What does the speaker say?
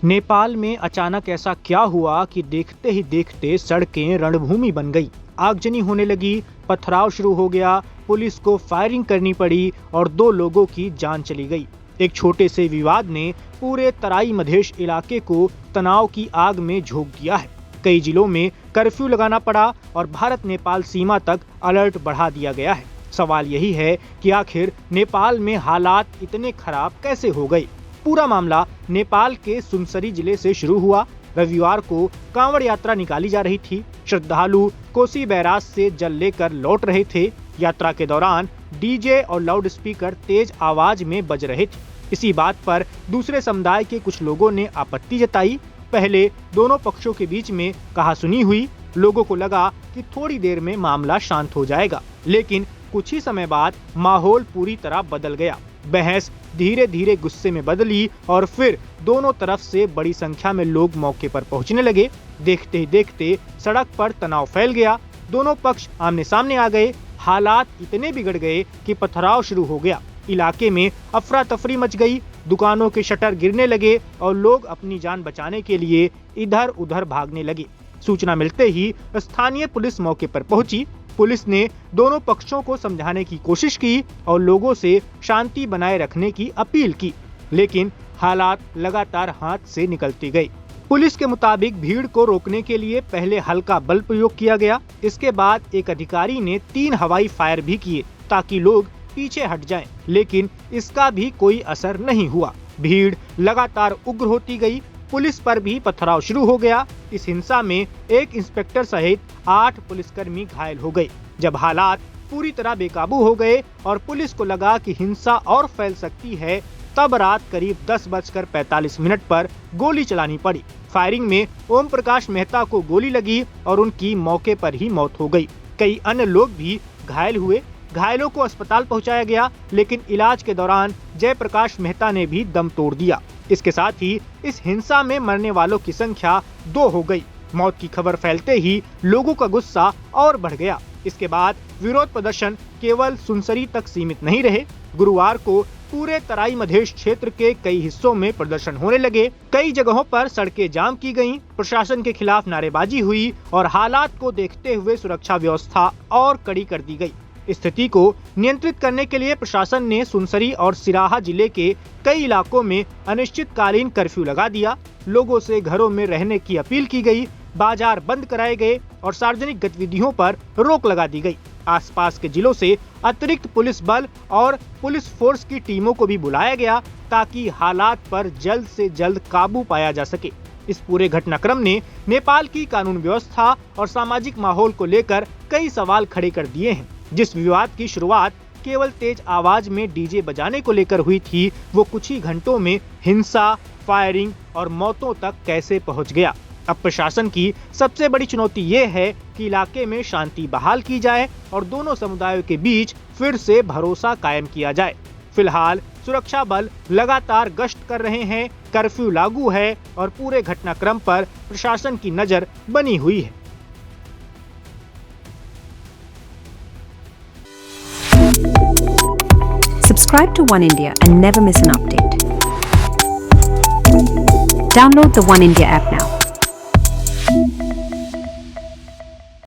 नेपाल में अचानक ऐसा क्या हुआ कि देखते ही देखते सड़कें रणभूमि बन गई। आगजनी होने लगी, पथराव शुरू हो गया, पुलिस को फायरिंग करनी पड़ी और 2 लोगों की जान चली गई। एक छोटे से विवाद ने पूरे तराई मधेश इलाके को तनाव की आग में झोंक दिया है। कई जिलों में कर्फ्यू लगाना पड़ा और भारत नेपाल सीमा तक अलर्ट बढ़ा दिया गया है। सवाल यही है कि आखिर नेपाल में हालात इतने खराब कैसे हो गए। पूरा मामला नेपाल के सुनसरी जिले से शुरू हुआ। रविवार को कांवड़ यात्रा निकाली जा रही थी। श्रद्धालु कोसी बैराज से जल लेकर लौट रहे थे। यात्रा के दौरान डीजे और लाउड स्पीकर तेज आवाज में बज रहे थे। इसी बात पर दूसरे समुदाय के कुछ लोगों ने आपत्ति जताई। पहले दोनों पक्षों के बीच में कहासुनी हुई। लोगों को लगा कि थोड़ी देर में मामला शांत हो जाएगा, लेकिन कुछ ही समय बाद माहौल पूरी तरह बदल गया। बहस धीरे धीरे गुस्से में बदली और फिर दोनों तरफ से बड़ी संख्या में लोग मौके पर पहुंचने लगे। देखते ही देखते सड़क पर तनाव फैल गया। दोनों पक्ष आमने सामने आ गए। हालात इतने बिगड़ गए कि पथराव शुरू हो गया। इलाके में अफरा तफरी मच गई। दुकानों के शटर गिरने लगे और लोग अपनी जान बचाने के लिए इधर उधर भागने लगे। सूचना मिलते ही स्थानीय पुलिस मौके पर पहुंची। पुलिस ने दोनों पक्षों को समझाने की कोशिश की और लोगों से शांति बनाए रखने की अपील की, लेकिन हालात लगातार हाथ से निकलते गए। पुलिस के मुताबिक भीड़ को रोकने के लिए पहले हल्का बल प्रयोग किया गया। इसके बाद एक अधिकारी ने 3 हवाई फायर भी किए ताकि लोग पीछे हट जाएं, लेकिन इसका भी कोई असर नहीं हुआ। भीड़ लगातार उग्र होती गई। पुलिस पर भी पथराव शुरू हो गया। इस हिंसा में एक इंस्पेक्टर सहित 8 पुलिसकर्मी घायल हो गए। जब हालात पूरी तरह बेकाबू हो गए और पुलिस को लगा कि हिंसा और फैल सकती है, तब रात करीब 10:45 पर गोली चलानी पड़ी। फायरिंग में ओम प्रकाश मेहता को गोली लगी और उनकी मौके पर ही मौत हो गई। कई अन्य लोग भी घायल हुए। घायलों को अस्पताल पहुंचाया गया, लेकिन इलाज के दौरान जयप्रकाश मेहता ने भी दम तोड़ दिया। इसके साथ ही इस हिंसा में मरने वालों की संख्या 2 हो गई। मौत की खबर फैलते ही लोगों का गुस्सा और बढ़ गया। इसके बाद विरोध प्रदर्शन केवल सुनसरी तक सीमित नहीं रहे। गुरुवार को पूरे तराई मधेश क्षेत्र के कई हिस्सों में प्रदर्शन होने लगे। कई जगहों पर सड़कें जाम की गईं, प्रशासन के खिलाफ नारेबाजी हुई और हालात को देखते हुए सुरक्षा व्यवस्था और कड़ी कर दी गई। स्थिति को नियंत्रित करने के लिए प्रशासन ने सुनसरी और सिराहा जिले के कई इलाकों में अनिश्चितकालीन कर्फ्यू लगा दिया। लोगों से घरों में रहने की अपील की गई। बाजार बंद कराए गए और सार्वजनिक गतिविधियों पर रोक लगा दी गई। आसपास के जिलों से अतिरिक्त पुलिस बल और पुलिस फोर्स की टीमों को भी बुलाया गया ताकि हालात पर जल्द से जल्द काबू पाया जा सके। इस पूरे घटनाक्रम ने नेपाल की कानून व्यवस्था और सामाजिक माहौल को लेकर कई सवाल खड़े कर दिए हैं। जिस विवाद की शुरुआत केवल तेज आवाज में डीजे बजाने को लेकर हुई थी, वो कुछ ही घंटों में हिंसा, फायरिंग और मौतों तक कैसे पहुंच गया। अब प्रशासन की सबसे बड़ी चुनौती ये है कि इलाके में शांति बहाल की जाए और दोनों समुदायों के बीच फिर से भरोसा कायम किया जाए। फिलहाल सुरक्षा बल लगातार गश्त कर रहे हैं, कर्फ्यू लागू है और पूरे घटनाक्रम पर प्रशासन की नजर बनी हुई है। Subscribe to One India and never miss an update. Download the One India app now.